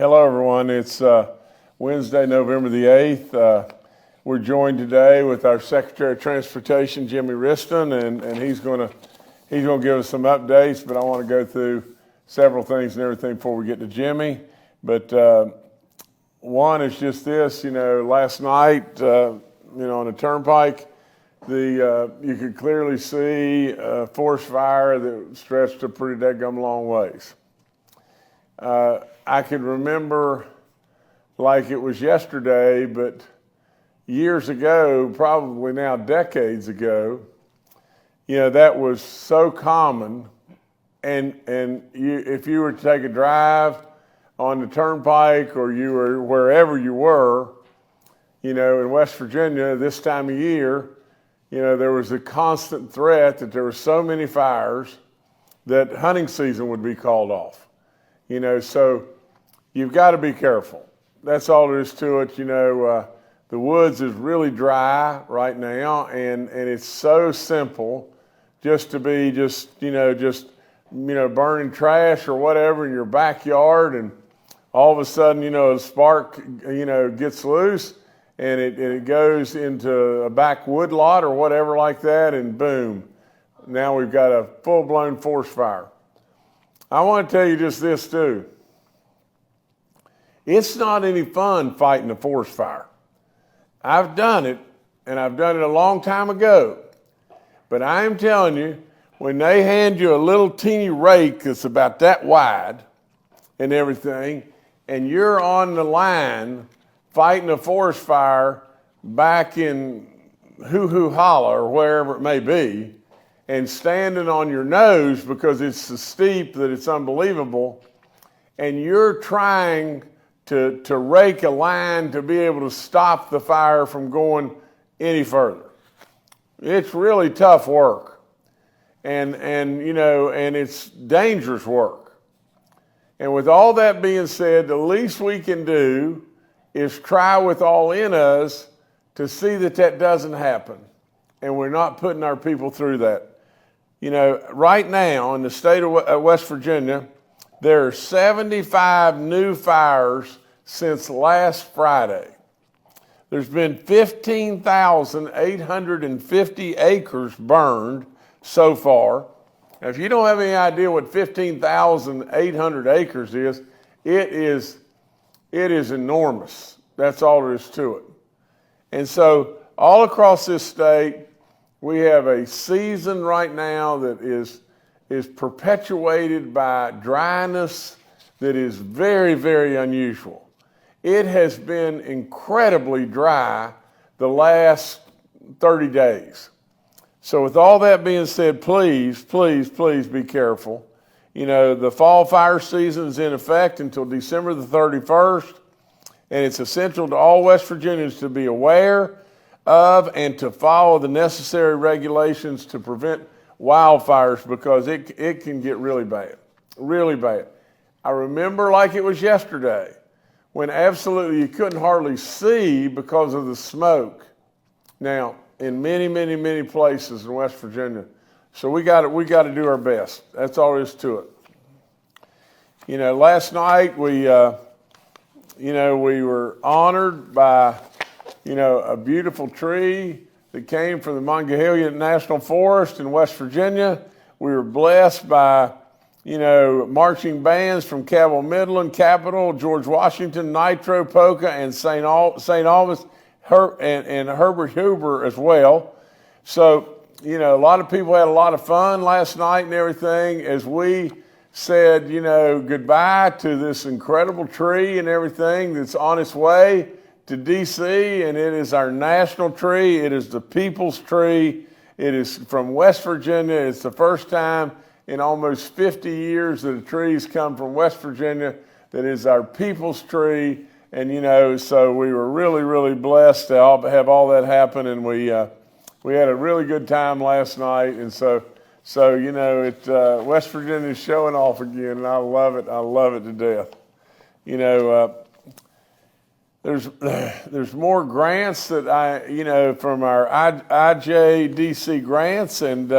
Hello, everyone. It's Wednesday, November the 8th. We're joined today with our Secretary of Transportation, Jimmy Riston, and he's going to give us some updates, but I want to go through several things and everything before we get to Jimmy. But one is just this, last night, on the turnpike, you could clearly see a forest fire that stretched a pretty dadgum long ways. I can remember like it was yesterday, but years ago, probably now decades ago, that was so common. And if you were to take a drive on the turnpike or you were wherever you were, in West Virginia this time of year, there was a constant threat that there were so many fires that hunting season would be called off. So you've got to be careful. That's all there is to it. The woods is really dry right now, and it's so simple just to be burning trash or whatever in your backyard, and all of a sudden, a spark, gets loose, and it goes into a backwood lot or whatever like that, and boom, now we've got a full-blown forest fire. I want to tell you just this too. It's not any fun fighting a forest fire. I've done it, and I've done it a long time ago. But I am telling you, when they hand you a little teeny rake that's about that wide and everything, and you're on the line fighting a forest fire back in Hoo-Hoo Hollow or wherever it may be, and standing on your nose because it's so steep that it's unbelievable, and you're trying to rake a line to be able to stop the fire from going any further. It's really tough work, and it's dangerous work. And with all that being said, the least we can do is try with all in us to see that doesn't happen, and we're not putting our people through that. Right now in the state of West Virginia, there are 75 new fires since last Friday. There's been 15,850 acres burned so far. Now, if you don't have any idea what 15,800 acres is, it is enormous. That's all there is to it. And so all across this state, we have a season right now that is perpetuated by dryness that is very, very unusual. It has been incredibly dry the last 30 days. So with all that being said, please, please, please be careful. The fall fire season is in effect until December the 31st, and it's essential to all West Virginians to be aware of and to follow the necessary regulations to prevent wildfires, because it can get really bad, really bad. I remember like it was yesterday when absolutely you couldn't hardly see because of the smoke. Now, in many, many, many places in West Virginia. So we got to do our best. That's all there is to it. Last night we were honored by a beautiful tree that came from the Monongahela National Forest in West Virginia. We were blessed by, marching bands from Cabell Midland, Capitol, George Washington, Nitro, Polka, and St. Albans, and Herbert Hoover as well. So, a lot of people had a lot of fun last night and everything as we said, goodbye to this incredible tree and everything that's on its way to D.C., and it is our national tree. It is the people's tree. It is from West Virginia. It's the first time in almost 50 years that a tree has come from West Virginia that is our people's tree. And, so we were really, really blessed to have all that happen, and we had a really good time last night. And so West Virginia is showing off again, and I love it. I love it to death. There's more grants that from our IJDC grants, and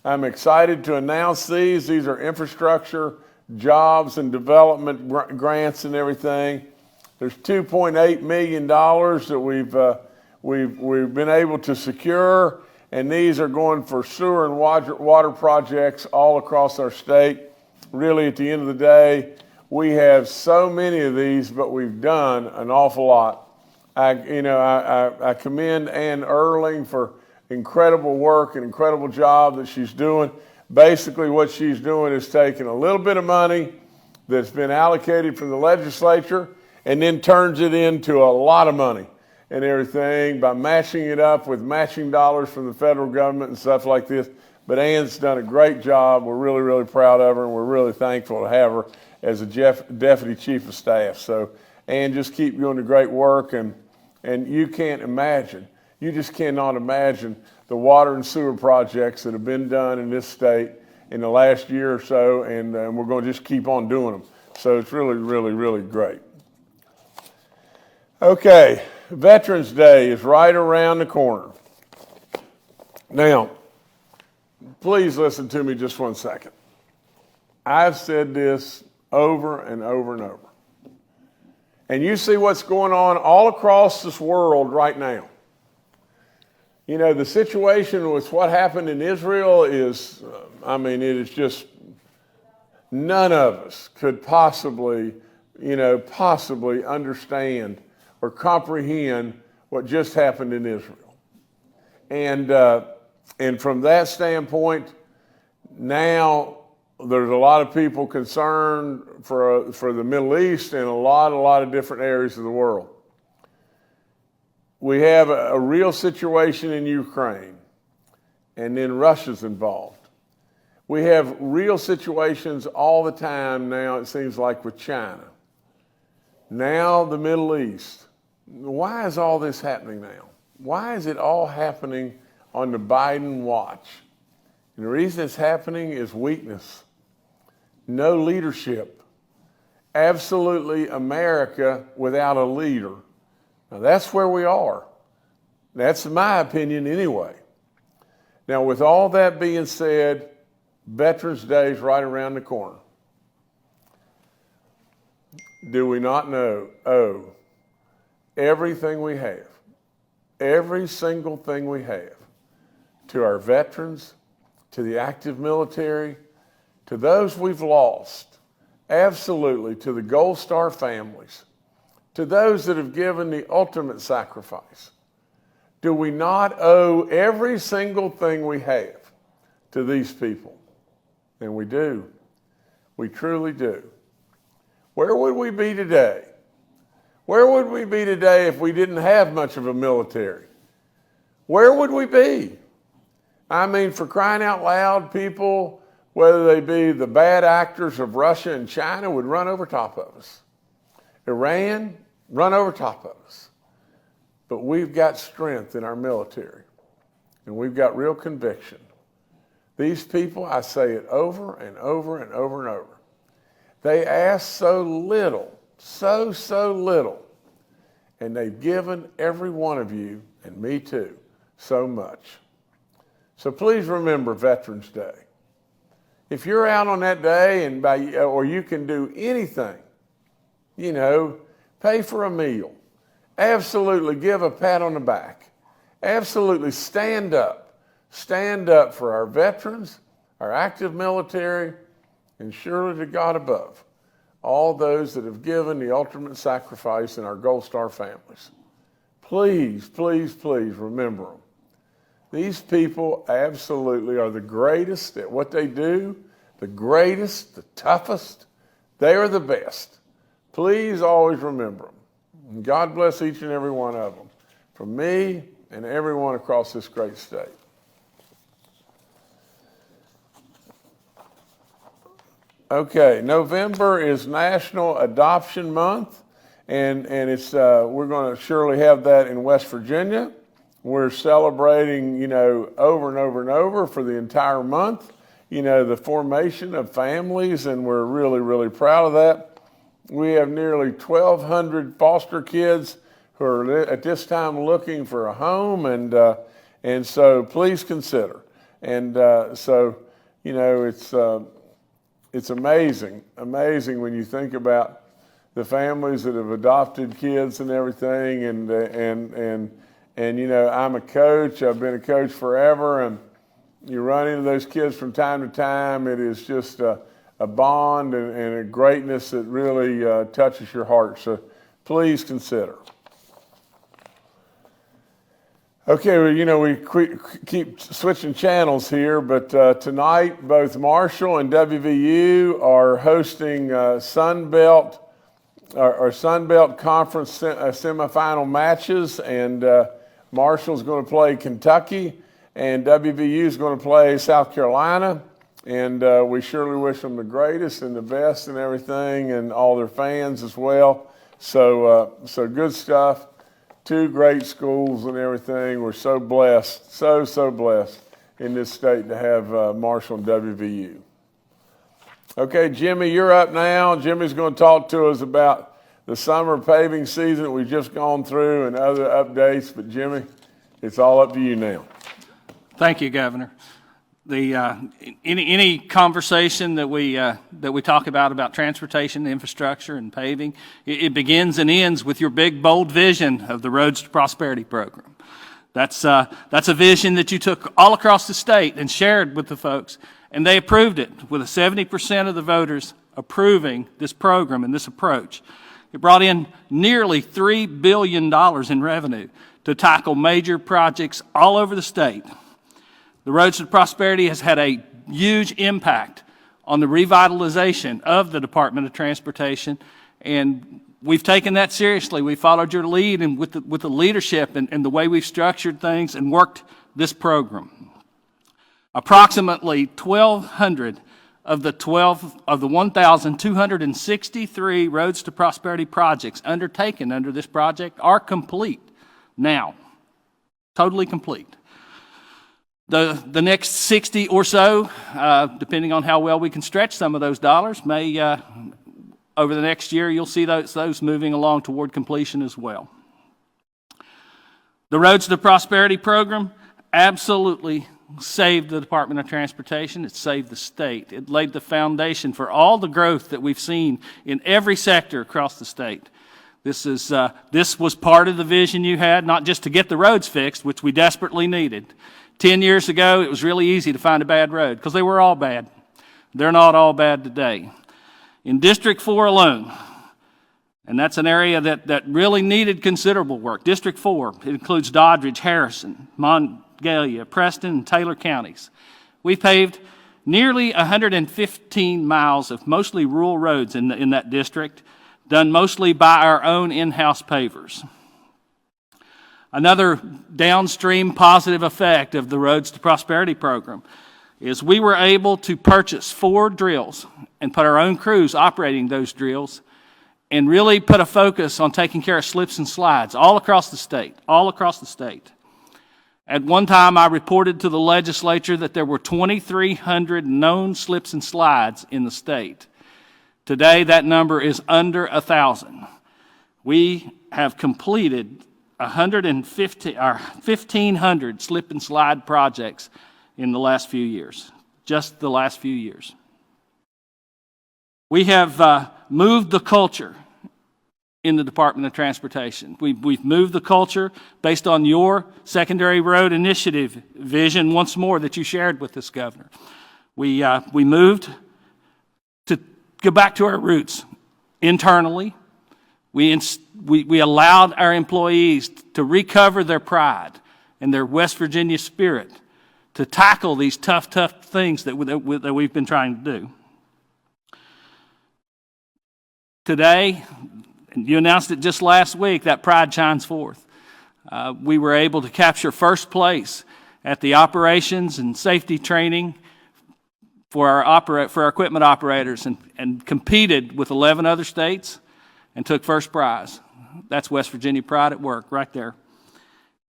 I'm excited to announce these. These are infrastructure jobs and development grants and everything. There's $2.8 million that we've been able to secure, and these are going for sewer and water projects all across our state. Really, at the end of the day, we have so many of these, but we've done an awful lot. I commend Ann Erling for incredible work and incredible job that she's doing. Basically, what she's doing is taking a little bit of money that's been allocated from the legislature and then turns it into a lot of money and everything by matching it up with matching dollars from the federal government and stuff like this. But Ann's done a great job. We're really, really proud of her, and we're really thankful to have her as a Deputy Chief of Staff. So, Ann, just keep doing the great work, and you can't imagine, you just cannot imagine the water and sewer projects that have been done in this state in the last year or so, and we're going to just keep on doing them. So it's really, really, really great. Okay, Veterans Day is right around the corner. Now, please listen to me just one second. I've said this over and over and over. And you see what's going on all across this world right now. You know, the situation with what happened in Israel is, it is just, none of us could possibly understand or comprehend what just happened in Israel. And from that standpoint, now there's a lot of people concerned for the Middle East and a lot of different areas of the world. We have a real situation in Ukraine, and then Russia's involved. We have real situations all the time now, it seems like, with China. Now the Middle East. Why is all this happening now? Why is it all happening on the Biden watch? And the reason it's happening is weakness. No leadership. Absolutely America without a leader. Now that's where we are. That's my opinion anyway. Now with all that being said, Veterans Day is right around the corner. Do we not know? Everything we have, every single thing we have, to our veterans, to the active military, to those we've lost, absolutely, to the Gold Star families, to those that have given the ultimate sacrifice. Do we not owe every single thing we have to these people? And we do. We truly do. Where would we be today? Where would we be today if we didn't have much of a military? Where would we be? For crying out loud, people, whether they be the bad actors of Russia and China, would run over top of us. Iran, run over top of us. But we've got strength in our military, and we've got real conviction. These people, I say it over and over and over and over, they ask so little, so little, and they've given every one of you, and me too, so much. So please remember Veterans Day. If you're out on that day or you can do anything, pay for a meal, absolutely give a pat on the back, absolutely stand up for our veterans, our active military, and surely to God above, all those that have given the ultimate sacrifice in our Gold Star families. Please, please, please remember them. These people absolutely are the greatest at what they do, the greatest, the toughest. They are the best. Please always remember them. And God bless each and every one of them, from me and everyone across this great state. Okay, November is National Adoption Month, and it's we're going to surely have that in West Virginia. We're celebrating, over and over and over for the entire month, the formation of families, and we're really, really proud of that. We have nearly 1,200 foster kids who are at this time looking for a home, and so please consider. And it's amazing when you think about the families that have adopted kids and everything, and you know, I'm a coach. I've been a coach forever, and you run into those kids from time to time. It is just a bond and a greatness that really touches your heart. So please consider. Okay, well, you know, we keep switching channels here, but tonight both Marshall and WVU are hosting Sunbelt Conference semifinal matches, and Marshall's going to play Kentucky, and WVU is going to play South Carolina, and we surely wish them the greatest and the best and everything, and all their fans as well. So good stuff. Two great schools and everything. We're so blessed, so blessed in this state to have Marshall and WVU. Okay, Jimmy, you're up now. Jimmy's going to talk to us about the summer paving season that we've just gone through and other updates. But Jimmy, it's all up to you now. Thank you, Governor. Any conversation that we talk about transportation, infrastructure, and paving, it begins and ends with your big, bold vision of the Roads to Prosperity program. That's a vision that you took all across the state and shared with the folks, and they approved it with 70% of the voters approving this program and this approach. It brought in nearly $3 billion in revenue to tackle major projects all over the state. The Roads to Prosperity has had a huge impact on the revitalization of the Department of Transportation, and we've taken that seriously. We followed your lead and with the leadership and the way we've structured things and worked this program. Approximately 1,200 of the 1,263 Roads to Prosperity projects undertaken under this project are complete now, totally complete. The next 60 or so, depending on how well we can stretch some of those dollars, may over the next year you'll see those moving along toward completion as well. The Roads to Prosperity program absolutely saved the Department of Transportation. It saved the state. It laid the foundation for all the growth that we've seen in every sector across the state. This was part of the vision you had, not just to get the roads fixed, which we desperately needed. 10 years ago, it was really easy to find a bad road because they were all bad. They're not all bad today. In District 4 alone, and that's an area that really needed considerable work. District 4, it includes Doddridge, Harrison, Monongalia, Preston, and Taylor counties. We've paved nearly 115 miles of mostly rural roads in that district, done mostly by our own in-house pavers. Another downstream positive effect of the Roads to Prosperity program is we were able to purchase 4 drills and put our own crews operating those drills and really put a focus on taking care of slips and slides all across the state. At one time, I reported to the legislature that there were 2,300 known slips and slides in the state. Today, that number is under 1,000. We have completed 1,500 slip and slide projects in the last few years, just the last few years. We have moved the culture in the Department of Transportation. We've moved the culture based on your secondary road initiative vision once more that you shared with us, Governor. We moved to go back to our roots internally. We allowed our employees to recover their pride and their West Virginia spirit to tackle these tough things that we've been trying to do. Today, and you announced it just last week, that pride shines forth. We were able to capture first place at the operations and safety training for our equipment operators and competed with 11 other states and took first prize. That's West Virginia pride at work right there.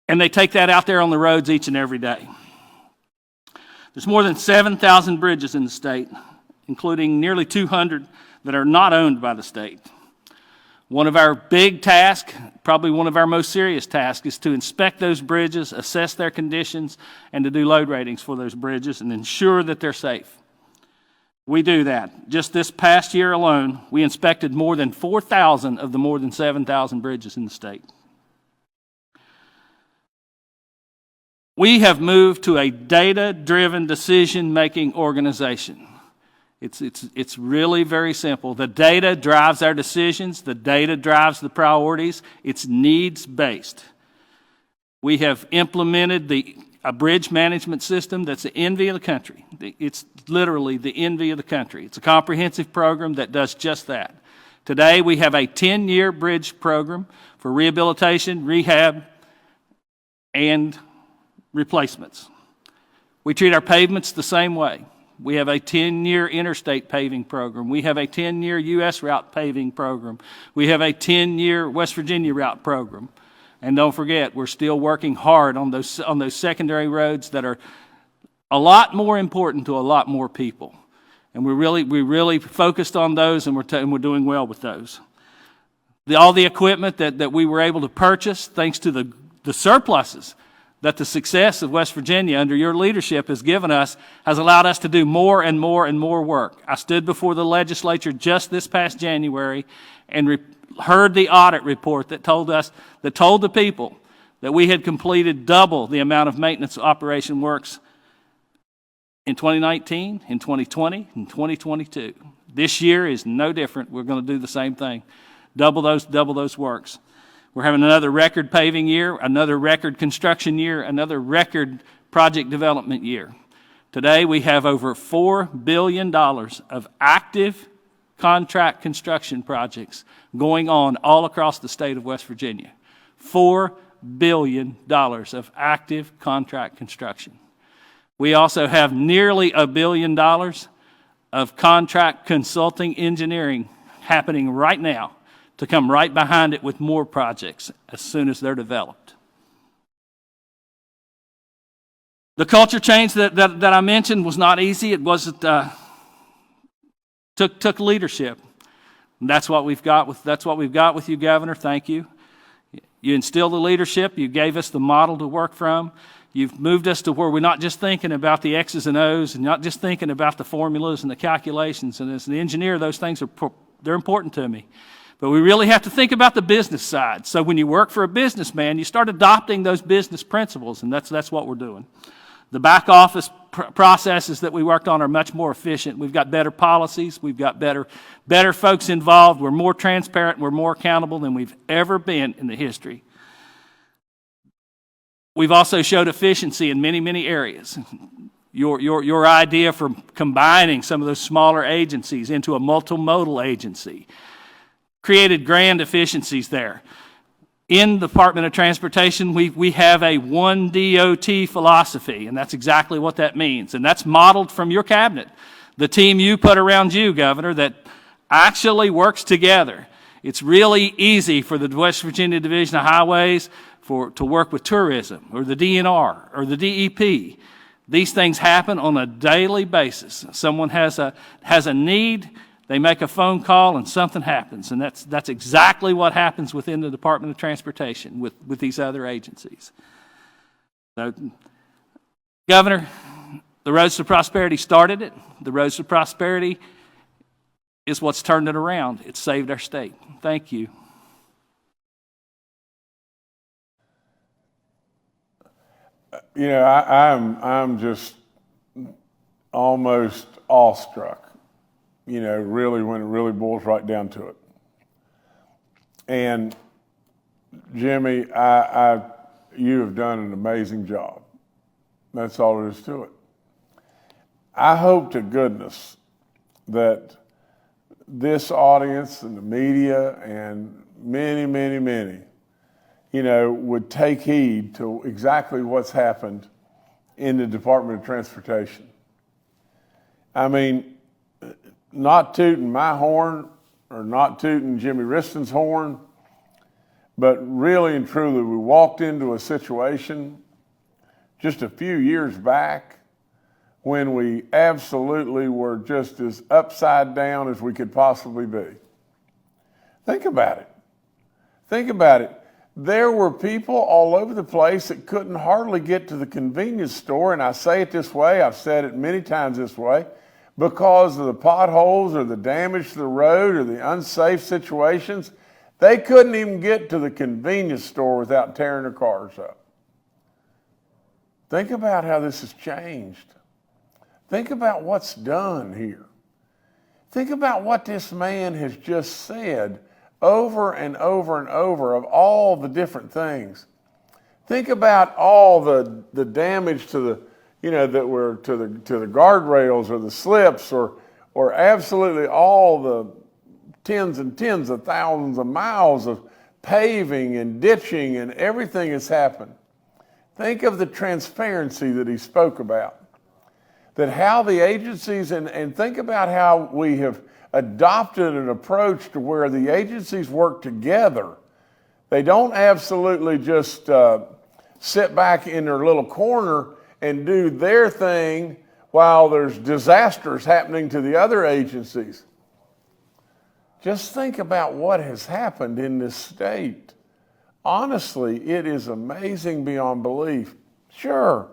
And they take that out there on the roads each and every day. There's more than 7,000 bridges in the state, including nearly 200 that are not owned by the state. One of our big tasks, probably one of our most serious tasks, is to inspect those bridges, assess their conditions, and to do load ratings for those bridges and ensure that they're safe. We do that. Just this past year alone, we inspected more than 4,000 of the more than 7,000 bridges in the state. We have moved to a data-driven decision-making organization. It's really very simple. The data drives our decisions. The data drives the priorities. It's needs-based. We have implemented a bridge management system that's the envy of the country. It's literally the envy of the country. It's a comprehensive program that does just that. Today, we have a 10-year bridge program for rehabilitation, rehab, and replacements. We treat our pavements the same way. We have a 10-year interstate paving program. We have a 10-year U.S. route paving program. We have a 10-year West Virginia route program. And don't forget, we're still working hard on those secondary roads that are a lot more important to a lot more people. And we really focused on those, and we're doing well with those. All the equipment that we were able to purchase, thanks to the surpluses that the success of West Virginia under your leadership has given us, has allowed us to do more and more and more work. I stood before the legislature just this past January and heard the audit report that told the people that we had completed double the amount of maintenance operation works in 2019, in 2020, in 2022. This year is no different. We're going to do the same thing. Double those works. We're having another record paving year, another record construction year, another record project development year. Today we have over $4 billion of active contract construction projects going on all across the state of West Virginia. $4 billion of active contract construction. We also have nearly $1 billion of contract consulting engineering happening right now to come right behind it with more projects as soon as they're developed. The culture change that I mentioned was not easy. It wasn't took leadership. And that's what we've got with you, Governor. Thank you. You instilled the leadership. You gave us the model to work from. You've moved us to where we're not just thinking about the X's and O's and not just thinking about the formulas and the calculations. And as an engineer, those things they're important to me. But we really have to think about the business side. So when you work for a businessman, you start adopting those business principles, and that's what we're doing. The back office processes that we worked on are much more efficient. We've got better policies. We've got better folks involved. We're more transparent. We're more accountable than we've ever been in the history. We've also showed efficiency in many, many areas. Your idea for combining some of those smaller agencies into a multimodal agency created grand efficiencies there. In the Department of Transportation, we have a one DOT philosophy, and that's exactly what that means. And that's modeled from your cabinet, the team you put around you, Governor, that actually works together. It's really easy for the West Virginia Division of Highways to work with tourism or the DNR or the DEP. These things happen on a daily basis. Someone has a need. They make a phone call and something happens, and that's exactly what happens within the Department of Transportation with these other agencies. So, Governor, the Roads to Prosperity started it. The Roads to Prosperity is what's turned it around. It's saved our state. Thank you. You know, I'm just almost awestruck. You know, really, when it really boils right down to it. And Jimmy, you have done an amazing job. That's all there is to it. I hope to goodness that this audience and the media and many, many, many, you know, would take heed to exactly what's happened in the Department of Transportation. I mean, not tooting my horn or not tooting Jimmy Riston's horn, but really and truly, we walked into a situation just a few years back when we absolutely were just as upside down as we could possibly be. Think about it. Think about it. There were people all over the place that couldn't hardly get to the convenience store, and I say it this way, I've said it many times this way, because of the potholes or the damage to the road or the unsafe situations. They couldn't even get to the convenience store without tearing their cars up. Think about how this has changed. Think about what's done here. Think about what this man has just said over and over and over of all the different things. Think about all the damage to the, that were to the guardrails or the slips or absolutely all the tens and tens of thousands of miles of paving and ditching and everything has happened. Think of the transparency that he spoke about. That how the agencies, and think about how we have adopted an approach to where the agencies work together. They don't absolutely just sit back in their little corner and do their thing while there's disasters happening to the other agencies. Just think about what has happened in this state. Honestly, it is amazing beyond belief. Sure,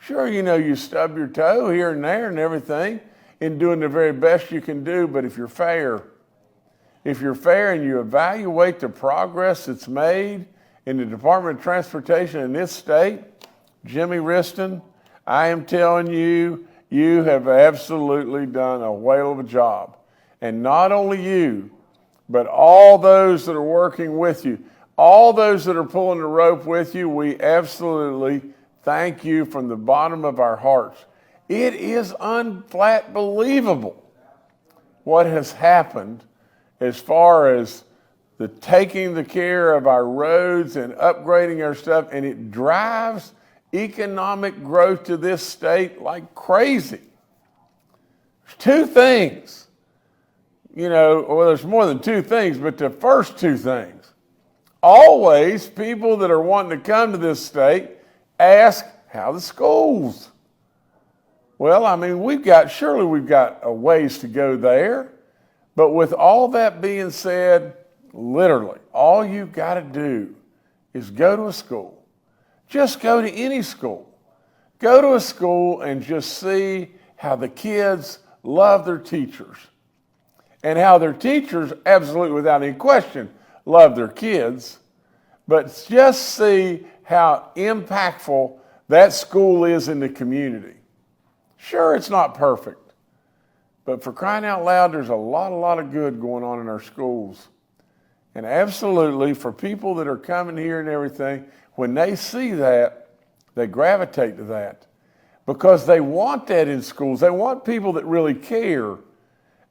you stub your toe here and there and everything in doing the very best you can do, but if you're fair and you evaluate the progress that's made in the Department of Transportation in this state, Jimmy Riston, I am telling you, you have absolutely done a whale of a job. And not only you, but all those that are working with you, all those that are pulling the rope with you, we absolutely thank you from the bottom of our hearts. It is flat believable what has happened as far as the taking the care of our roads and upgrading our stuff, and it drives economic growth to this state like crazy. There's two things, there's more than two things, but the first two things. Always, people that are wanting to come to this state ask, how the schools? Well, we've got a ways to go there, but with all that being said, literally, all you've got to do is go to a school. Just go to any school. Go to a school and just see how the kids love their teachers and how their teachers, absolutely without any question, love their kids, but just see how impactful that school is in the community. Sure, it's not perfect, but for crying out loud, there's a lot of good going on in our schools. And absolutely, for people that are coming here and everything, when they see that, they gravitate to that because they want that in schools. They want people that really care.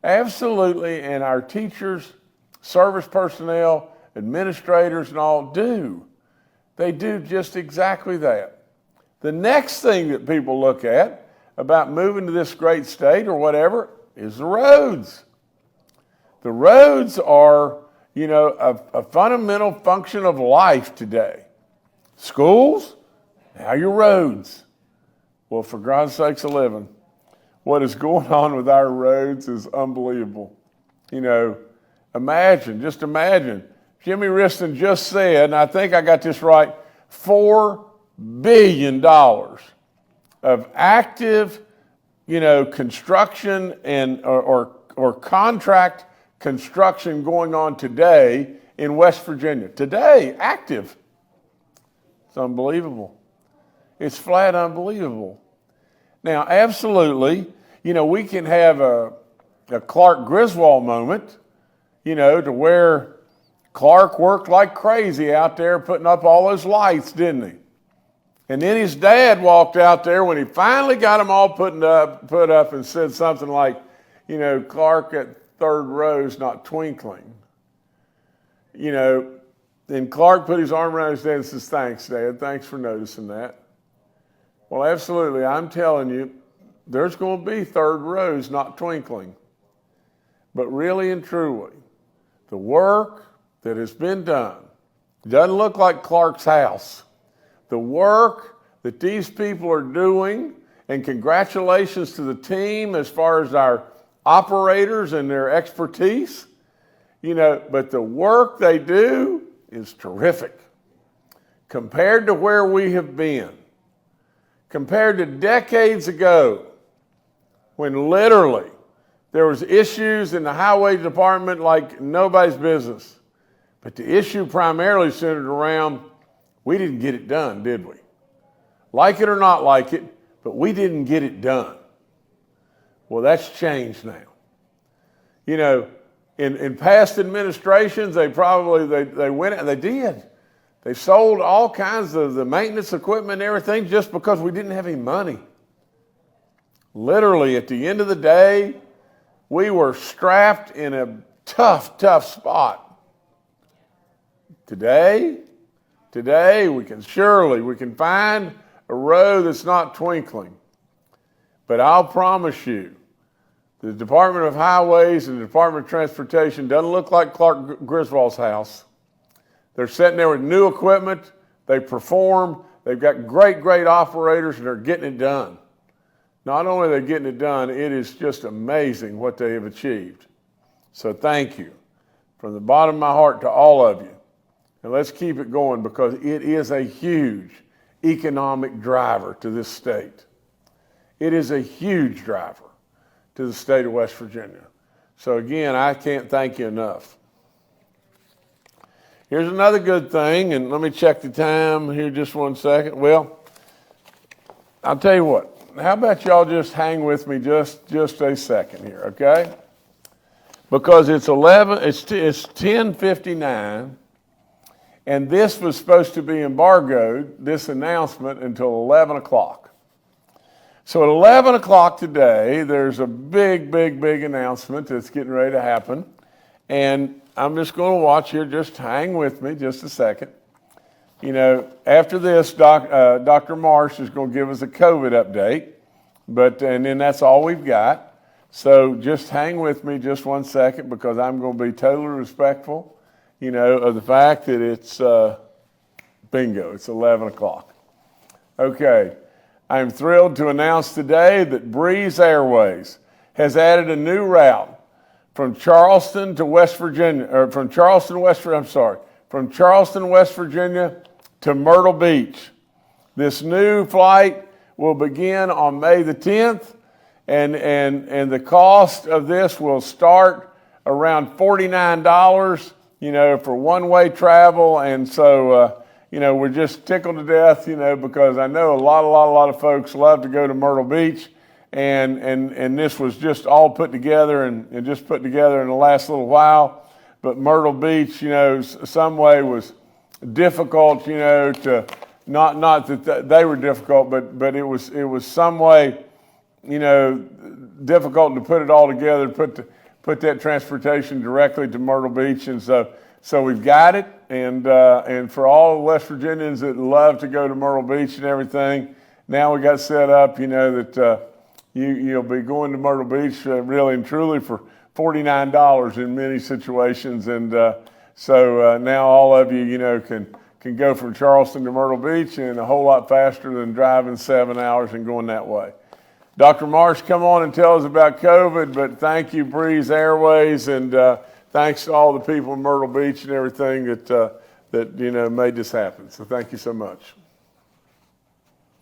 Absolutely, and our teachers, service personnel, administrators, and all do. They do just exactly that. The next thing that people look at about moving to this great state or whatever is the roads. The roads are, a fundamental function of life today. Schools, now your roads. Well, for God's sakes, 11. What is going on with our roads is unbelievable. Imagine. Jimmy Riston just said, and I think I got this right, $4 billion of active, construction and or contract construction going on today in West Virginia. Today, active. It's unbelievable. It's flat unbelievable. Now, absolutely, we can have a Clark Griswold moment, to where Clark worked like crazy out there putting up all those lights, didn't he? And then his dad walked out there when he finally got them all put up and said something like, Clark at third row's not twinkling. Then Clark put his arm around his dad and says, thanks, Dad. Thanks for noticing that. Well, absolutely. I'm telling you, there's going to be third rows not twinkling. But really and truly, the work that has been done doesn't look like Clark's house. The work that these people are doing, and congratulations to the team as far as our operators and their expertise, but the work they do is terrific. Compared to where we have been, compared to decades ago, when literally There was issues in the highway department like nobody's business. But the issue primarily centered around, we didn't get it done, did we? Like it or not like it, but we didn't get it done. Well, that's changed now. You know, in past administrations, they went and they did. They sold all kinds of the maintenance equipment and everything just because we didn't have any money. Literally, at the end of the day, we were strapped in a tough spot. Today, we can find a road that's not twinkling. But I'll promise you, the Department of Highways and the Department of Transportation doesn't look like Clark Griswold's house. They're sitting there with new equipment. They perform. They've got great operators, and they're getting it done. Not only are they getting it done, it is just amazing what they have achieved. So thank you from the bottom of my heart to all of you. And let's keep it going because it is a huge economic driver to this state. It is a huge driver to the state of West Virginia. So again, I can't thank you enough. Here's another good thing, and let me check the time here just one second. Well, I'll tell you what. How about y'all just hang with me just a second here, okay? Because it's 10:59, and this was supposed to be embargoed, this announcement, until 11 o'clock. So at 11 o'clock today, there's a big announcement that's getting ready to happen. And I'm just going to watch here. Just hang with me just a second. You know, after this, Dr. Marsh is going to give us a COVID update. And then that's all we've got. So just hang with me just one second because I'm going to be totally respectful, you know, of the fact that it's bingo. It's 11 o'clock. Okay. I'm thrilled to announce today that Breeze Airways has added a new route from Charleston, West Virginia to Myrtle Beach. This new flight will begin on May the 10th, and the cost of this will start around $49, you know, for one-way travel. And so, you know, we're just tickled to death, you know, because I know a lot of folks love to go to Myrtle Beach, and this was just all put together and just put together in the last little while. But Myrtle Beach, you know, some way was difficult, you know, to not that they were difficult, but it was some way, you know, difficult to put it all together, put that transportation directly to Myrtle Beach, and so we've got it, and for all West Virginians that love to go to Myrtle Beach and everything, now we got set up, you know, that you'll be going to Myrtle Beach really and truly for $49 in many situations, and so now all of you, you know, can go from Charleston to Myrtle Beach and a whole lot faster than driving 7 hours and going that way. Dr. Marsh, come on and tell us about COVID, but thank you, Breeze Airways, and thanks to all the people in Myrtle Beach and everything that you know made this happen. So thank you so much.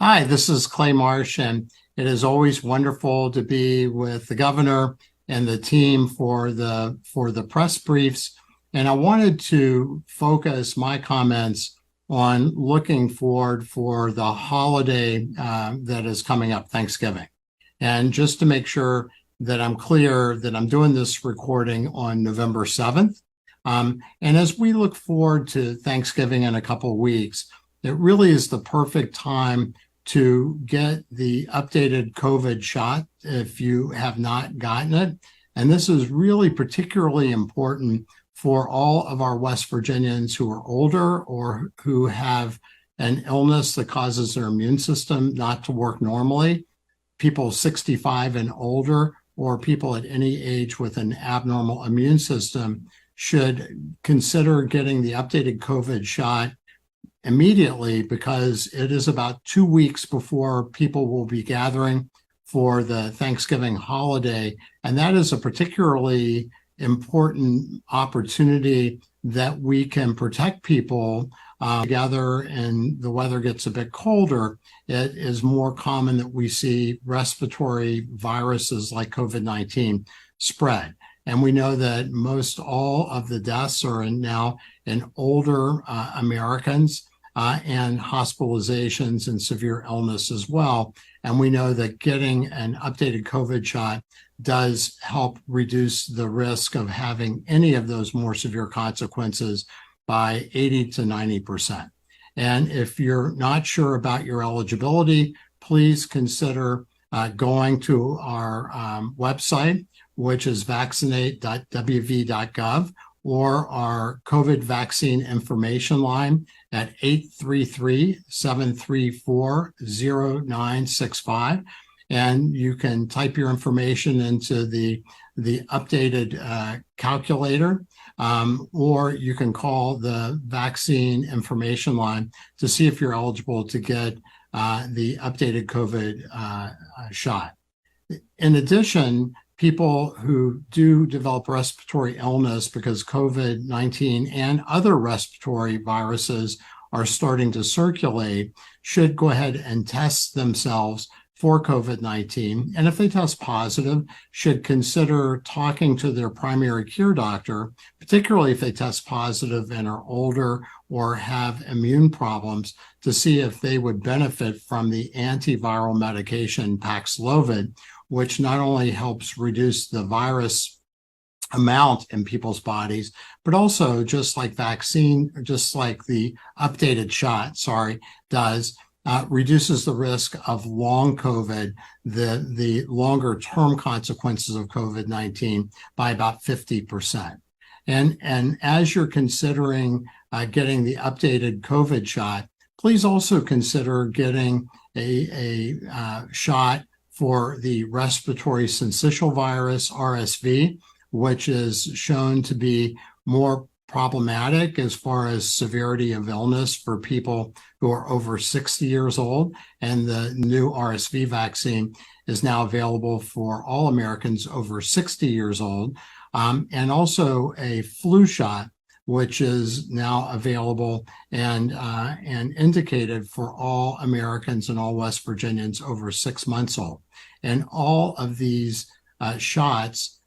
Hi, this is Clay Marsh, and it is always wonderful to be with the governor and the team for the press briefs. And I wanted to focus my comments on looking forward for the holiday that is coming up, Thanksgiving. And just to make sure that I'm clear that I'm doing this recording on November 7th. And as we look forward to Thanksgiving in a couple of weeks, it really is the perfect time to get the updated COVID shot if you have not gotten it. And this is really particularly important for all of our West Virginians who are older or who have an illness that causes their immune system not to work normally, people 65 and older, or people at any age with an abnormal immune system should consider getting the updated COVID shot immediately, because it is about 2 weeks before people will be gathering for the Thanksgiving holiday. And that is a particularly important opportunity that we can protect people together, and the weather gets a bit colder. It is more common that we see respiratory viruses like COVID-19. spread. And we know that most all of the deaths are now in older Americans and hospitalizations and severe illness as well. And we know that getting an updated COVID shot does help reduce the risk of having any of those more severe consequences by 80 to 90%. And if you're not sure about your eligibility, please consider going to our website, which is vaccinate.wv.gov, or our COVID vaccine information line at 833-734-0965. And you can type your information into the updated calculator, or you can call the vaccine information line to see if you're eligible to get the updated COVID shot. In addition, people who do develop respiratory illness because COVID-19 and other respiratory viruses are starting to circulate should go ahead and test themselves for COVID-19. And if they test positive, should consider talking to their primary care doctor, particularly if they test positive and are older or have immune problems, to see if they would benefit from the antiviral medication Paxlovid, which not only helps reduce the virus amount in people's bodies, but also just like the updated shot, does, reduces the risk of long COVID, the longer term consequences of COVID-19 by about 50%. And as you're considering getting the updated COVID shot, please also consider getting a shot for the respiratory syncytial virus, RSV, which is shown to be more problematic as far as severity of illness for people who are over 60 years old. And the new RSV vaccine is now available for all Americans over 60 years old. And also a flu shot, which is now available and indicated for all Americans and all West Virginians over 6 months old. And all of these shots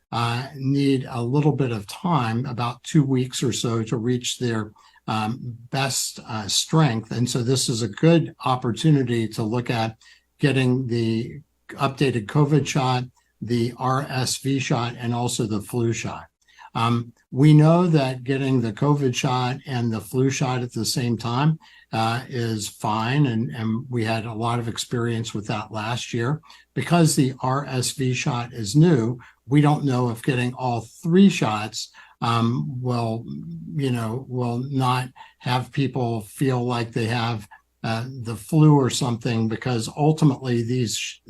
need a little bit of time, about 2 weeks or so, to reach their best strength. And so this is a good opportunity to look at getting the updated COVID shot, the RSV shot, and also the flu shot. We know that getting the COVID shot and the flu shot at the same time is fine, and we had a lot of experience with that last year. Because the RSV shot is new, we don't know if getting all 3 shots will not have people feel like they have the flu or something, because ultimately these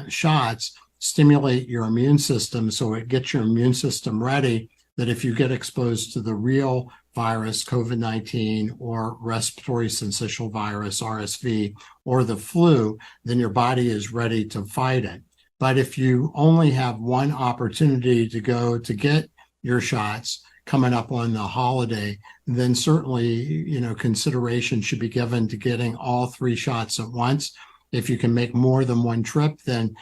shots stimulate your immune system, so it gets your immune system ready that if you get exposed to the real virus, COVID-19, or respiratory syncytial virus, RSV, or the flu, then your body is ready to fight it. But if you only have one opportunity to go to get your shots coming up on the holiday, then certainly, consideration should be given to getting all 3 shots at once. If you can make more than one trip, then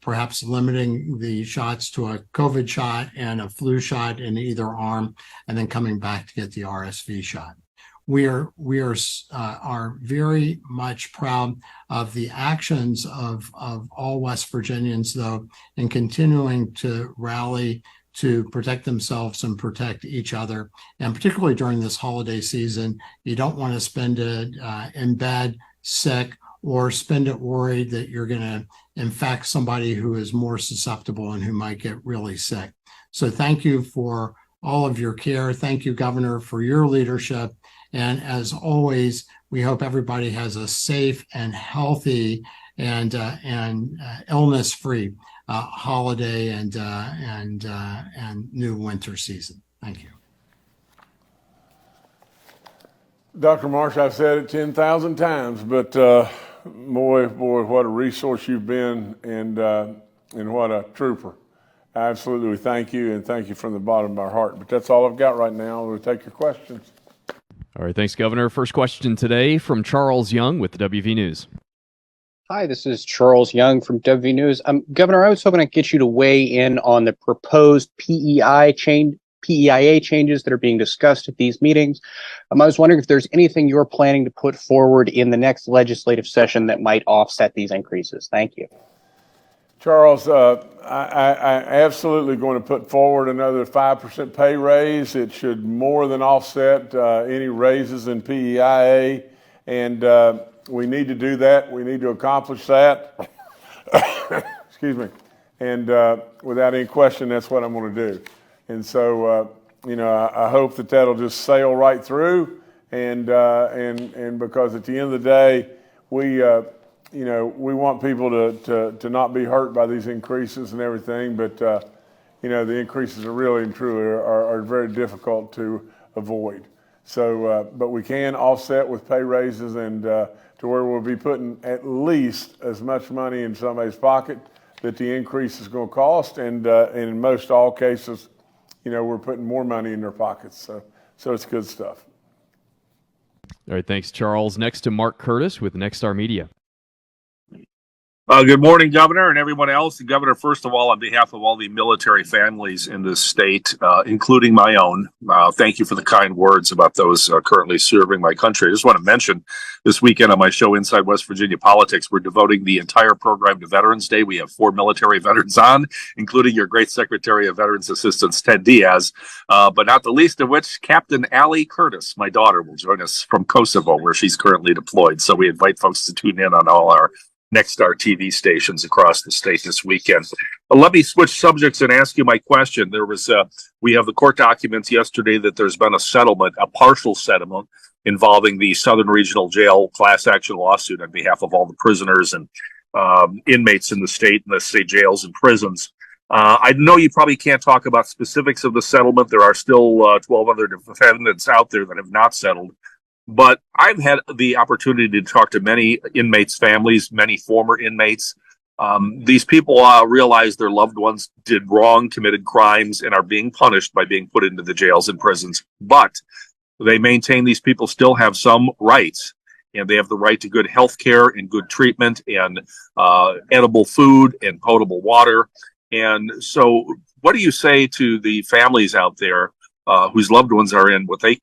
perhaps limiting the shots to a COVID shot and a flu shot in either arm, and then coming back to get the RSV shot. We are very much proud of the actions of all West Virginians, though, in continuing to rally to protect themselves and protect each other. And particularly during this holiday season, you don't want to spend it in bed, sick, or spend it worried that you're going to infect somebody who is more susceptible and who might get really sick. So thank you for all of your care. Thank you, Governor, for your leadership. And as always, we hope everybody has a safe and healthy and illness-free holiday and new winter season. Thank you. Dr. Marsh, I've said it 10,000 times, but boy, what a resource you've been, and what a trooper. Absolutely, we thank you, and thank you from the bottom of our heart. But that's all I've got right now. We'll take your questions. All right, thanks, Governor. First question today from Charles Young with the WV News. Hi, this is Charles Young from WV News. Governor, I was hoping to get you to weigh in on the proposed PEIA changes that are being discussed at these meetings. I was wondering if there's anything you're planning to put forward in the next legislative session that might offset these increases. Thank you. Charles, I absolutely going to put forward another 5% pay raise. It should more than offset any raises in PEIA, and we need to do that. We need to accomplish that. Excuse me. And without any question, that's what I'm going to do. And so, I hope that that'll just sail right through. And because at the end of the day, we want people to not be hurt by these increases and everything. But, the increases are really and truly are very difficult to avoid. So, but we can offset with pay raises and to where we'll be putting at least as much money in somebody's pocket that the increase is going to cost. And in most all cases, we're putting more money in their pockets. So it's good stuff. All right, thanks, Charles. Next to Mark Curtis with Nexstar Media. Good morning, Governor, and everyone else. Governor, first of all, on behalf of all the military families in this state, including my own, thank you for the kind words about those currently serving my country. I just want to mention this weekend on my show, Inside West Virginia Politics, we're devoting the entire program to Veterans Day. We have 4 military veterans on, including your great Secretary of Veterans Assistance, Ted Diaz, but not the least of which, Captain Allie Curtis, my daughter, will join us from Kosovo, where she's currently deployed. So we invite folks to tune in on all our Nexstar TV stations across the state this weekend. Let me switch subjects and ask you my question. We have the court documents yesterday that there's been a settlement, a partial settlement, involving the Southern Regional Jail class action lawsuit on behalf of all the prisoners and inmates in the state jails and prisons. I know you probably can't talk about specifics of the settlement. There are still 12 other defendants out there that have not settled. But I've had the opportunity to talk to many inmates' families, many former inmates. These people realize their loved ones did wrong, committed crimes, and are being punished by being put into the jails and prisons. But they maintain these people still have some rights, and they have the right to good health care and good treatment and edible food and potable water. And so what do you say to the families out there whose loved ones are in what they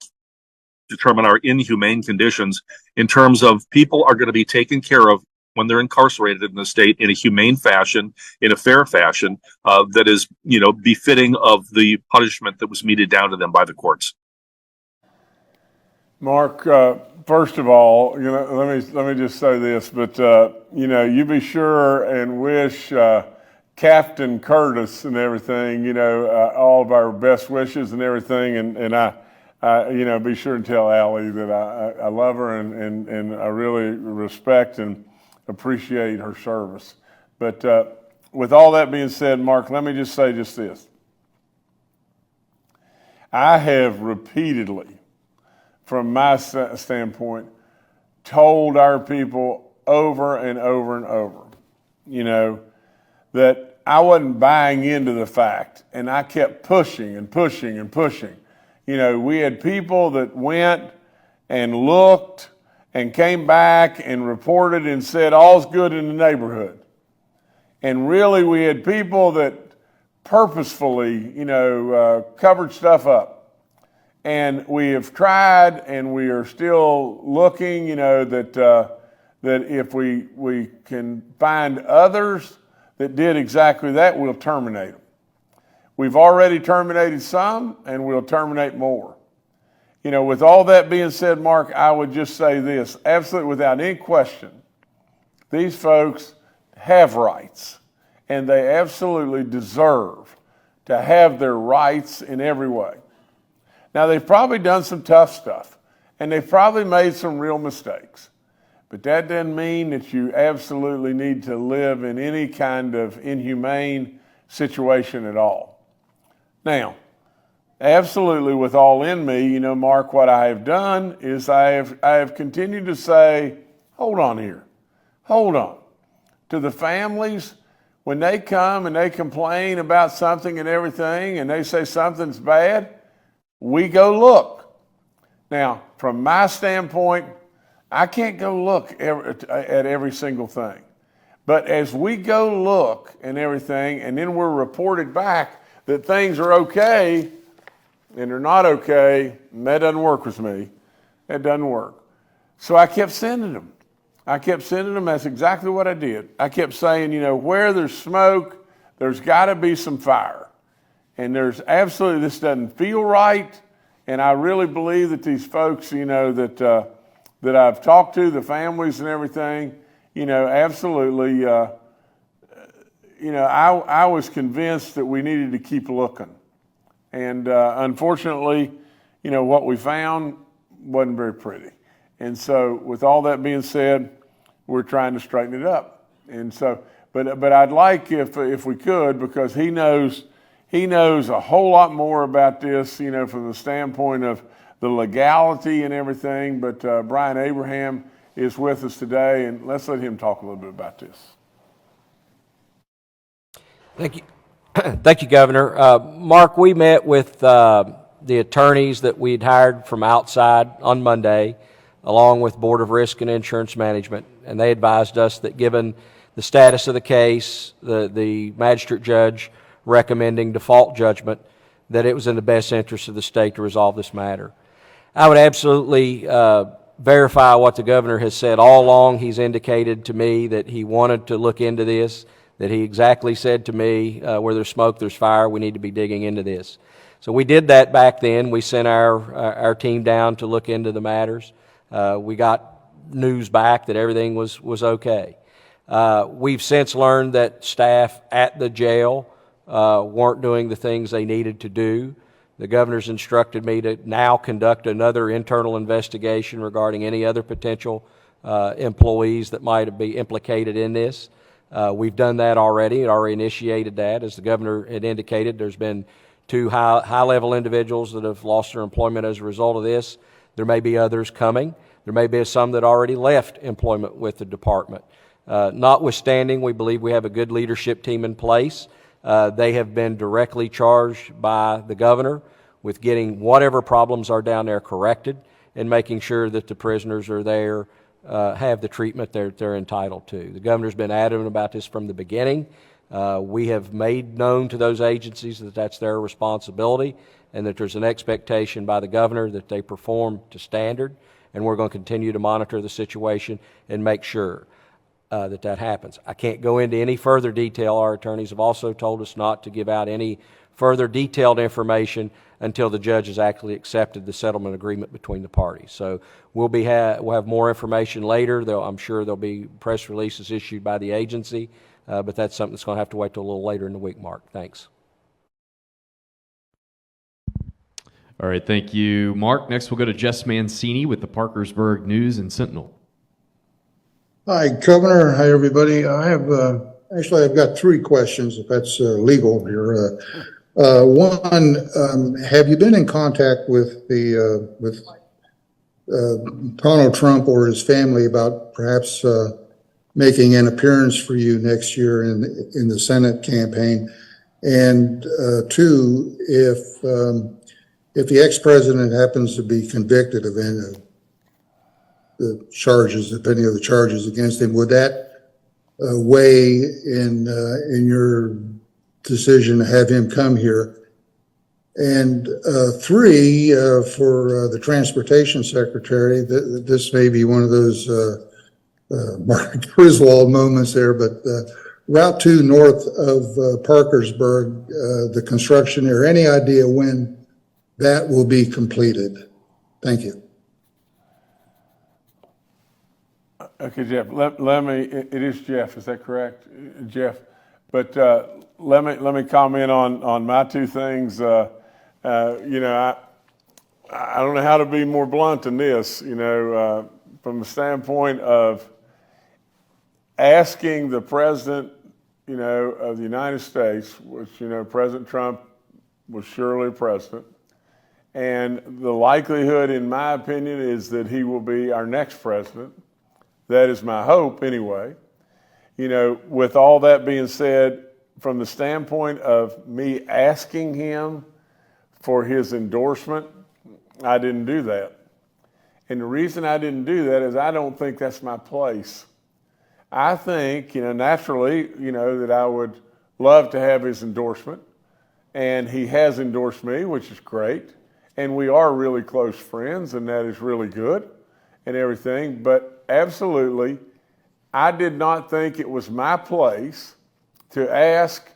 determine are inhumane conditions, in terms of people are going to be taken care of when they're incarcerated in the state in a humane fashion, in a fair fashion, that is, befitting of the punishment that was meted down to them by the courts? Mark, first of all, let me just say this, but you be sure and wish Captain Curtis and everything, all of our best wishes and everything, and I be sure and tell Allie that I love her and I really respect and appreciate her service. But with all that being said, Mark, let me just say just this. I have repeatedly, from my standpoint, told our people over and over and over, that I wasn't buying into the fact, and I kept pushing and pushing and pushing. We had people that went and looked and came back and reported and said, all's good in the neighborhood. And really, we had people that purposefully, covered stuff up. And we have tried, and we are still looking, that if we can find others that did exactly that, we'll terminate them. We've already terminated some, and we'll terminate more. With all that being said, Mark, I would just say this, absolutely without any question, these folks have rights, and they absolutely deserve to have their rights in every way. Now, they've probably done some tough stuff, and they've probably made some real mistakes, but that doesn't mean that you absolutely need to live in any kind of inhumane situation at all. Now, absolutely with all in me, Mark, what I have done is I have continued to say, hold on here, hold on. To the families, when they come and they complain about something and everything, and they say something's bad, we go look. Now, from my standpoint, I can't go look at every single thing. But as we go look and everything, and then we're reported back that things are okay and they're not okay, and that doesn't work with me. That doesn't work. So I kept sending them. That's exactly what I did. I kept saying, where there's smoke, there's got to be some fire. And there's absolutely, this doesn't feel right. And I really believe that these folks, that I've talked to, the families and everything, absolutely, I was convinced that we needed to keep looking. And unfortunately, what we found wasn't very pretty. And so with all that being said, we're trying to straighten it up. And so, but I'd like if we could, because he knows a whole lot more about this, from the standpoint of the legality and everything. But Brian Abraham is with us today, and let's let him talk a little bit about this. Thank you. Thank you, Governor. Mark, we met with the attorneys that we'd hired from outside on Monday, along with Board of Risk and Insurance Management, and they advised us that given the status of the case, the magistrate judge recommending default judgment, that it was in the best interest of the state to resolve this matter. I would absolutely verify what the governor has said all along. He's indicated to me that he wanted to look into this, that he exactly said to me, where there's smoke, there's fire, we need to be digging into this. So we did that back then. We sent our team down to look into the matters. We got news back that everything was okay. We've since learned that staff at the jail weren't doing the things they needed to do. The governor's instructed me to now conduct another internal investigation regarding any other potential employees that might be implicated in this. We've done that already. It already initiated that. As the governor had indicated, there's been 2 high-level individuals that have lost their employment as a result of this. There may be others coming. There may be some that already left employment with the department. Notwithstanding, we believe we have a good leadership team in place. They have been directly charged by the governor with getting whatever problems are down there corrected and making sure that the prisoners are there, have the treatment they're entitled to. The governor's been adamant about this from the beginning. We have made known to those agencies that that's their responsibility and that there's an expectation by the governor that they perform to standard, and we're going to continue to monitor the situation and make sure that happens. I can't go into any further detail. Our attorneys have also told us not to give out any further detailed information until the judge has actually accepted the settlement agreement between the parties. So we'll have more information later. I'm sure there'll be press releases issued by the agency, but that's something that's going to have to wait till a little later in the week, Mark. Thanks. All right, thank you, Mark. Next, we'll go to Jess Mancini with the Parkersburg News and Sentinel. Hi, Governor. Hi, everybody. I've got 3 questions, if that's legal here. One, have you been in contact with Donald Trump or his family about perhaps making an appearance for you next year in the Senate campaign? And 2, if the ex-president happens to be convicted of any of the charges, if any of the charges against him, would that weigh in your decision to have him come here? And 3, for the transportation secretary, this may be one of those Mark Griswold moments there, but Route 2 north of Parkersburg, the construction there, any idea when that will be completed? Thank you. Okay, Jeff, let me, it is Jeff, is that correct, Jeff? But let me comment on my 2 things. I don't know how to be more blunt than this, from the standpoint of asking the president, of the United States, which, President Trump was surely president, and the likelihood, in my opinion, is that he will be our next president. That is my hope anyway. With all that being said, from the standpoint of me asking him for his endorsement, I didn't do that. And the reason I didn't do that is I don't think that's my place. I think, naturally, that I would love to have his endorsement. And he has endorsed me, which is great. And we are really close friends, and that is really good and everything. But absolutely, I did not think it was my place to ask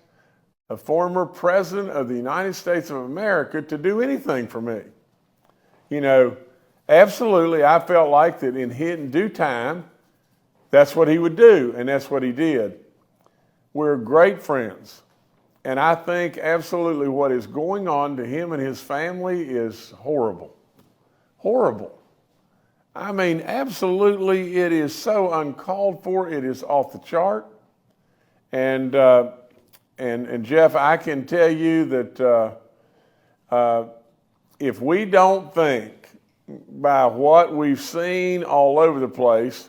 a former president of the United States of America to do anything for me. Absolutely, I felt like that in due time, that's what he would do, and that's what he did. We're great friends. And I think absolutely what is going on to him and his family is horrible. Horrible. I mean, absolutely, it is so uncalled for. It is off the chart. And Jeff, I can tell you that if we don't think by what we've seen all over the place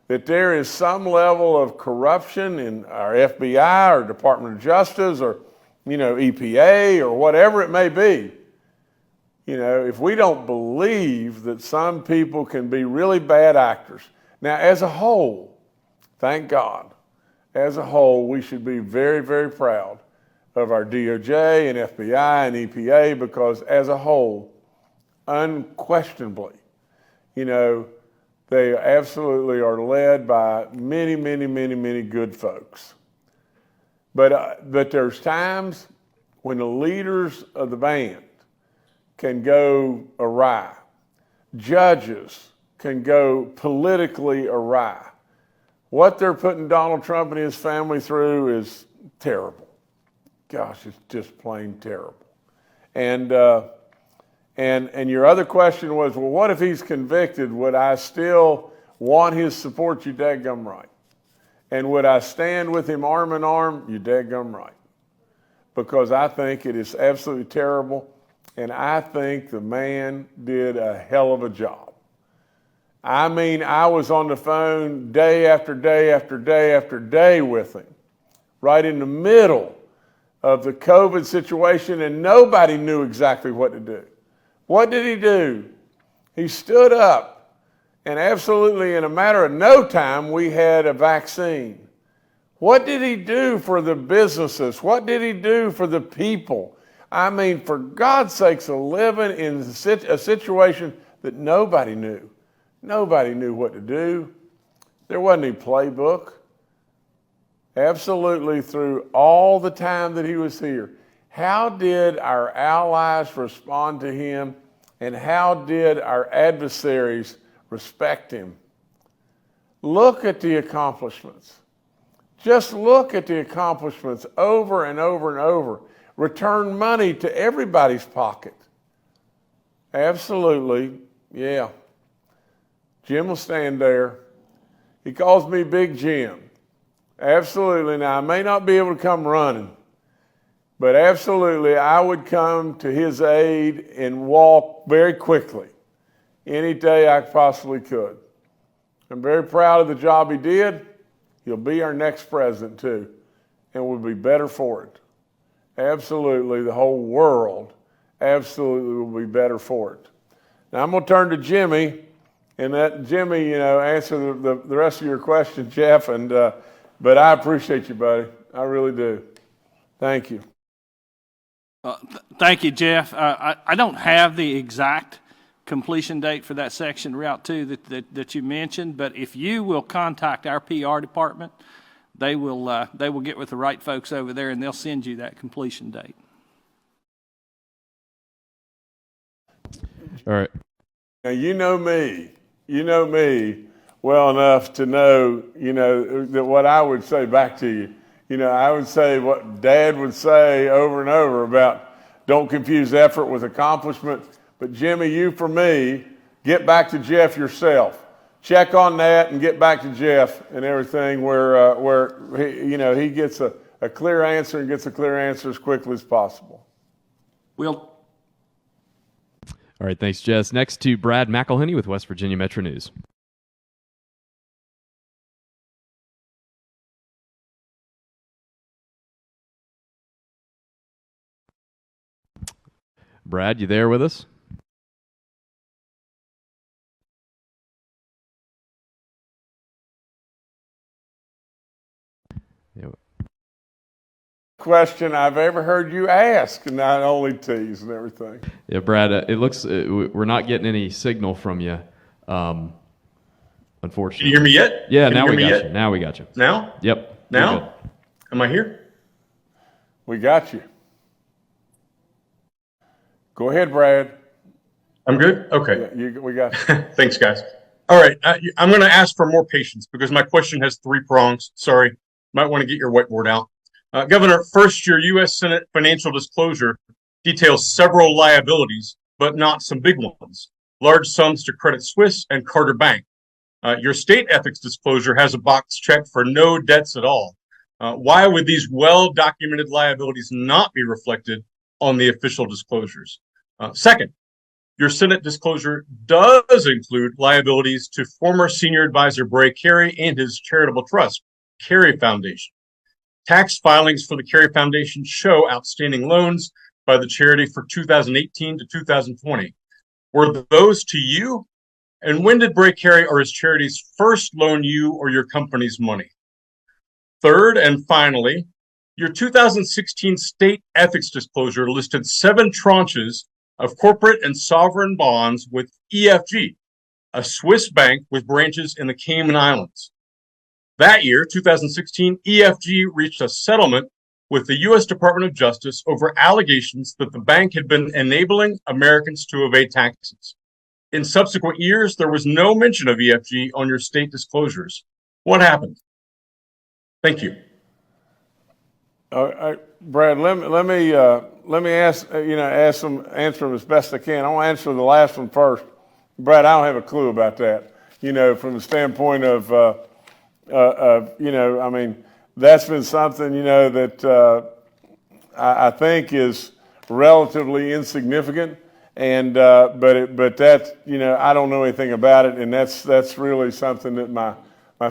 that there is some level of corruption in our FBI or Department of Justice or, EPA or whatever it may be, if we don't believe that some people can be really bad actors. Now, as a whole, thank God, as a whole, we should be very, very proud of our DOJ and FBI and EPA because as a whole, unquestionably, they absolutely are led by many, many, many, many good folks. But there's times when the leaders of the band can go awry. Judges can go politically awry. What they're putting Donald Trump and his family through is terrible. Gosh, it's just plain terrible. And your other question was, well, what if he's convicted? Would I still want his support? You dadgum right. And would I stand with him arm in arm? You dadgum right. Because I think it is absolutely terrible, and I think the man did a hell of a job. I mean, I was on the phone day after day after day after day with him, right in the middle of the COVID situation, and nobody knew exactly what to do. What did he do? He stood up, and absolutely in a matter of no time, we had a vaccine. What did he do for the businesses? What did he do for the people? I mean, for God's sakes, living in a situation that nobody knew. Nobody knew what to do. There wasn't any playbook. Absolutely, through all the time that he was here. How did our allies respond to him, and how did our adversaries respect him? Look at the accomplishments. Just look at the accomplishments over and over and over. Return money to everybody's pocket. Absolutely, yeah. Jim will stand there. He calls me Big Jim. Absolutely. Now, I may not be able to come running, but absolutely, I would come to his aid and walk very quickly any day I possibly could. I'm very proud of the job he did. He'll be our next president, too, and we'll be better for it. Absolutely, the whole world absolutely will be better for it. Now, I'm going to turn to Jimmy, and let Jimmy, answer the rest of your question, Jeff, but I appreciate you, buddy. I really do. Thank you. Thank you, Jeff. I don't have the exact completion date for that section Route 2 that you mentioned, but if you will contact our PR department, they will get with the right folks over there and they'll send you that completion date. All right. Now you know me well enough to know, that what I would say back to you. I would say what Dad would say over and over about don't confuse effort with accomplishment. But Jimmy, you for me, get back to Jeff yourself. Check on that and get back to Jeff and everything where he gets a clear answer and gets a clear answer as quickly as possible. Will. All right, thanks, Jess. Next to Brad McElhenney with West Virginia Metro News. Brad, you there with us? Yeah. Question I've ever heard you ask, not only tease and everything. Yeah, Brad, it looks we're not getting any signal from you, unfortunately. Can you hear me yet? Yeah, Can now you we hear me got yet? you. Now we got you. Now? Yep. Now? You're good. Am I here? We got you. Go ahead, Brad. I'm good? Okay. Yeah, we got you. Thanks, guys. All right. I'm going to ask for more patience because my question has 3 prongs. Sorry. Might want to get your whiteboard out. Governor, first, your U.S. Senate financial disclosure details several liabilities, but not some big ones. Large sums to Credit Suisse and Carter Bank. Your state ethics disclosure has a box checked for no debts at all. Why would these well-documented liabilities not be reflected on the official disclosures? Second, your Senate disclosure does include liabilities to former senior advisor Bray Cary and his charitable trust, Cary Foundation. Tax filings for the Cary Foundation show outstanding loans by the charity for 2018 to 2020. Were those to you? And when did Bray Cary or his charities first loan you or your company's money? Third and finally, your 2016 state ethics disclosure listed 7 tranches of corporate and sovereign bonds with EFG, a Swiss bank with branches in the Cayman Islands. That year, 2016, EFG reached a settlement with the U.S. Department of Justice over allegations that the bank had been enabling Americans to evade taxes. In subsequent years, there was no mention of EFG on your state disclosures. What happened? Thank you. Brad, let me answer them as best I can. I want to answer the last one first. Brad, I don't have a clue about that. From the standpoint of I mean, that's been something that I think is relatively insignificant, and but that's I don't know anything about it, and that's really something that my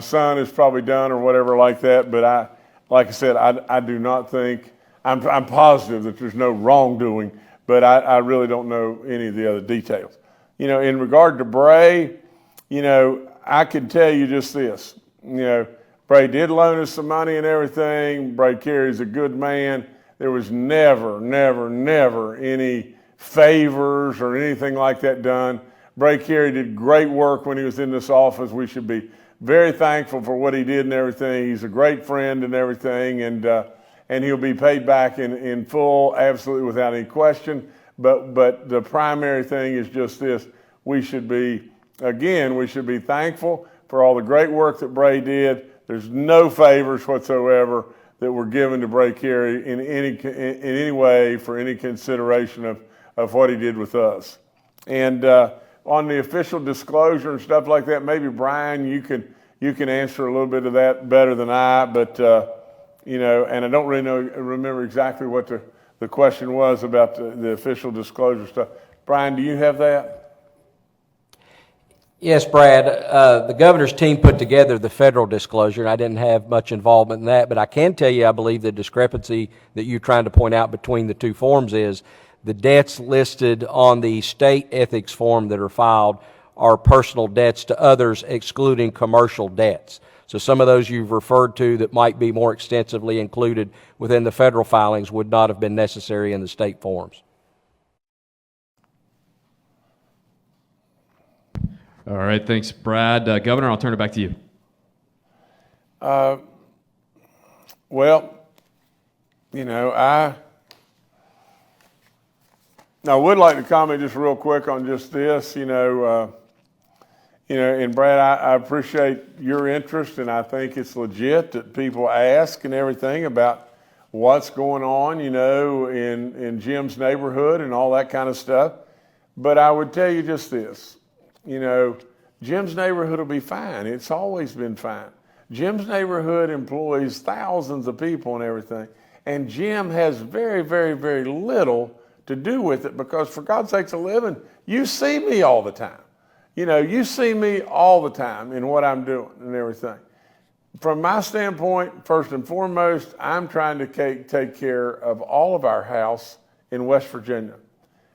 son has probably done or whatever like that. But like I said, I do not think I'm positive that there's no wrongdoing, but I really don't know any of the other details. In regard to Bray, I can tell you just this. Bray did loan us some money and everything. Bray Cary's a good man. There was never any favors or anything like that done. Bray Cary did great work when he was in this office. We should be very thankful for what he did and everything. He's a great friend and everything, and he'll be paid back in full, absolutely without any question. But the primary thing is just this: we should be thankful for all the great work that Bray did. There's no favors whatsoever that were given to Bray Cary in any way for any consideration of what he did with us. And on the official disclosure and stuff like that, maybe Brian, you can answer a little bit of that better than I. But and I don't really remember exactly what the question was about the official disclosure stuff. Brian, do you have that? Yes, Brad. The governor's team put together the federal disclosure, and I didn't have much involvement in that, but I can tell you I believe the discrepancy that you're trying to point out between the two forms is the debts listed on the state ethics form that are filed are personal debts to others, excluding commercial debts. So some of those you've referred to that might be more extensively included within the federal filings would not have been necessary in the state forms. All right, thanks, Brad. Governor, I'll turn it back to you. Well, I would like to comment just real quick on just this, and Brad, I appreciate your interest, and I think it's legit that people ask and everything about what's going on, in Jim's neighborhood and all that kind of stuff. But I would tell you just this. Jim's neighborhood will be fine. It's always been fine. Jim's neighborhood employs thousands of people and everything. And Jim has very, very, very little to do with it because, for God's sakes, a living, you see me all the time. You see me all the time in what I'm doing and everything. From my standpoint, first and foremost, I'm trying to take care of all of our house in West Virginia.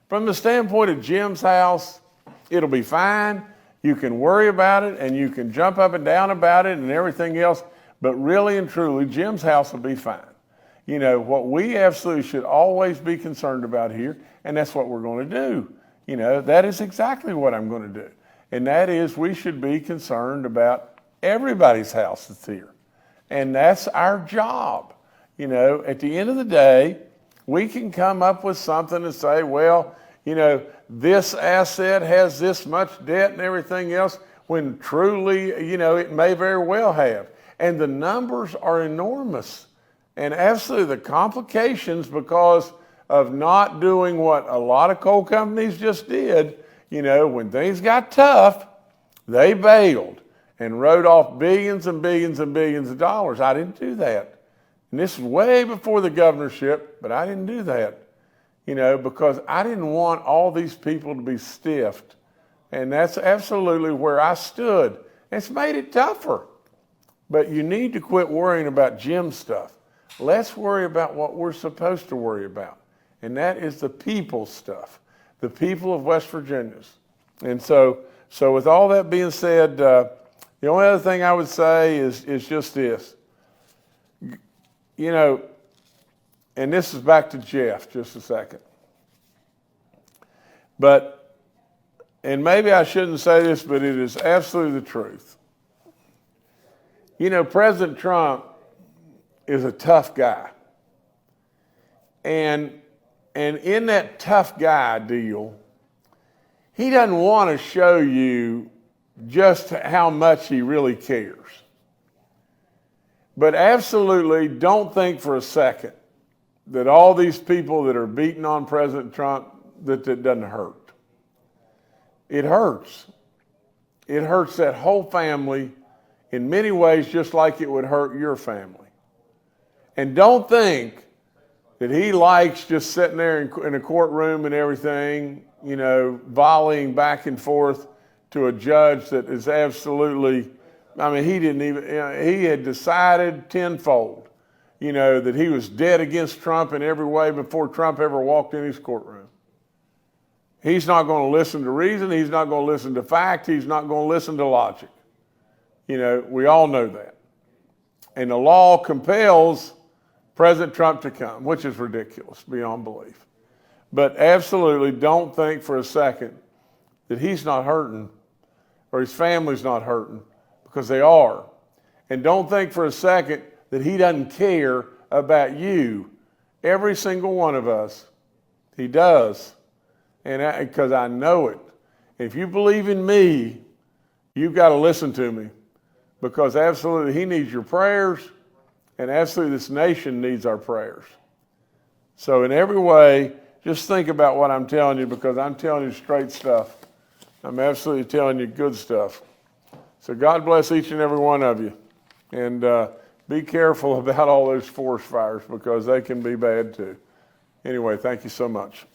From the standpoint of Jim's house, it'll be fine. You can worry about it and you can jump up and down about it and everything else. But really and truly, Jim's house will be fine. You know, what we absolutely should always be concerned about here, and that's what we're going to do. You know, that is exactly what I'm going to do. And that is, we should be concerned about everybody's house that's here. And that's our job. You know, at the end of the day, we can come up with something and say, well, you know, this asset has this much debt and everything else, when truly, you know, it may very well have. And the numbers are enormous. And absolutely the complications because of not doing what a lot of coal companies just did, you know, when things got tough, they bailed and wrote off billions and billions and billions of dollars. I didn't do that. And this is way before the governorship, but I didn't do that, you know, because I didn't want all these people to be stiffed. And that's absolutely where I stood. It's made it tougher. But you need to quit worrying about Jim's stuff. Let's worry about what we're supposed to worry about. And that is the people's stuff, the people of West Virginia's. And so with all that being said, the only other thing I would say is just this. You know, and this is back to Jeff, just a second. But, and maybe I shouldn't say this, but it is absolutely the truth. You know, President Trump is a tough guy. And in that tough guy deal, he doesn't want to show you just how much he really cares. But absolutely don't think for a second that all these people that are beating on President Trump, that doesn't hurt. It hurts. It hurts that whole family in many ways, just like it would hurt your family. And don't think that he likes just sitting there in a courtroom and everything, you know, volleying back and forth to a judge that is absolutely, I mean, he didn't even, you know, he had decided tenfold, you know, that he was dead against Trump in every way before Trump ever walked in his courtroom. He's not going to listen to reason. He's not going to listen to fact. He's not going to listen to logic. You know, we all know that. And the law compels President Trump to come, which is ridiculous beyond belief. But absolutely don't think for a second that he's not hurting or his family's not hurting, because they are. And don't think for a second that he doesn't care about you. Every single one of us, he does. And because I know it. If you believe in me, you've got to listen to me, because absolutely he needs your prayers, and absolutely this nation needs our prayers. So in every way, just think about what I'm telling you, because I'm telling you straight stuff. I'm absolutely telling you good stuff. So God bless each and every one of you. And be careful about all those forest fires, because they can be bad too. Anyway, thank you so much.